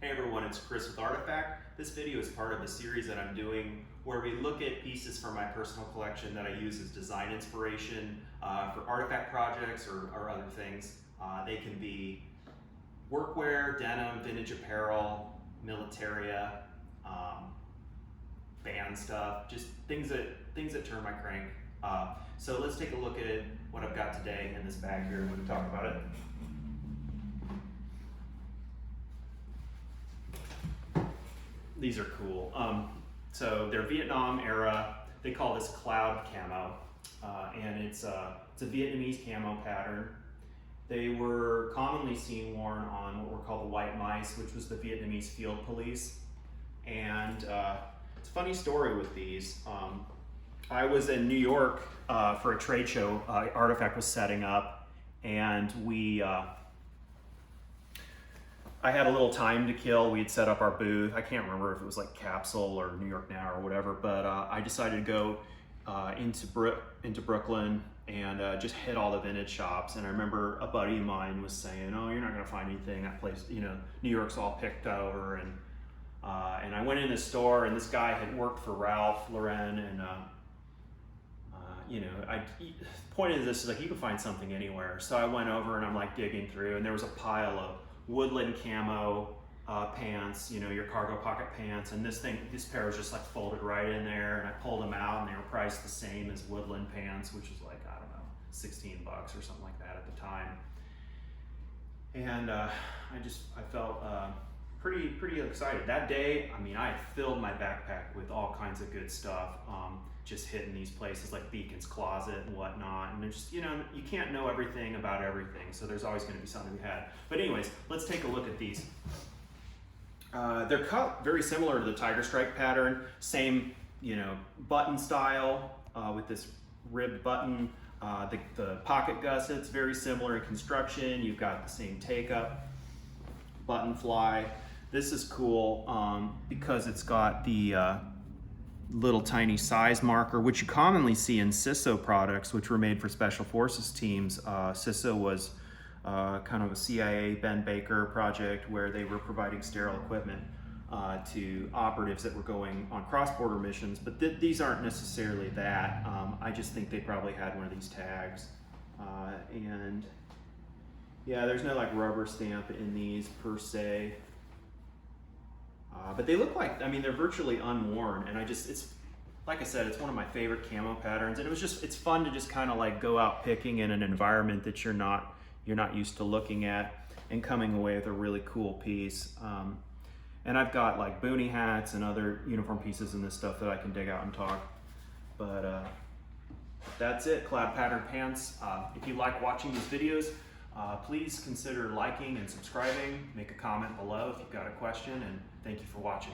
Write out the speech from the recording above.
Hey everyone, it's Chris with Artifact. This video is part of a series that I'm doing where we look at pieces from my personal collection that I use as design inspiration for artifact projects or other things. They can be workwear, denim, vintage apparel, militaria, band stuff, just things that turn my crank. So let's take a look at what I've got today in this bag here and we can talk about it. These are cool. So they're Vietnam era. They call this cloud camo, and it's a Vietnamese camo pattern. They were commonly seen worn on what were called the white mice, which was the Vietnamese Field Police. And it's a funny story with these. I was in New York for a trade show Artifact was setting up, and I had a little time to kill. We had set up our booth. I can't remember if it was like Capsule or New York Now or whatever, but I decided to go into Brooklyn and just hit all the vintage shops. And I remember a buddy of mine was saying, "Oh, you're not gonna find anything. That place, you know, New York's all picked over." And I went in the store, and this guy had worked for Ralph Lauren, and you know, the point of this is like you can find something anywhere. So I went over and I'm like digging through, and there was a pile of woodland camo pants, you know, your cargo pocket pants, and this pair was just like folded right in there, and I pulled them out and they were priced the same as woodland pants, which was like, I don't know, 16 bucks or something like that at the time. And I felt pretty excited. That day, I mean, I filled my backpack with all kinds of good stuff, just hitting these places like Beacon's Closet and whatnot. And there's, you know, you can't know everything about everything, so there's always going to be something we had. But anyways, let's take a look at these. They're cut very similar to the tigerstripe pattern, same, you know, button style with this ribbed button. The pocket gussets, very similar in construction. You've got the same take-up, button fly. This is cool because it's got the little tiny size marker, which you commonly see in CISO products, which were made for special forces teams. CISO was kind of a CIA Ben Baker project where they were providing sterile equipment to operatives that were going on cross-border missions, but these aren't necessarily that. I just think they probably had one of these tags. And yeah, there's no like rubber stamp in these per se. But they look like, I mean, they're virtually unworn, and it's like I said, it's one of my favorite camo patterns, and it's fun to just kind of like go out picking in an environment that you're not used to looking at, and coming away with a really cool piece. And I've got like boonie hats and other uniform pieces in this stuff that I can dig out and talk. But that's it, cloud pattern pants. If you like watching these videos, please consider liking and subscribing. Make a comment below if you've got a question, and thank you for watching.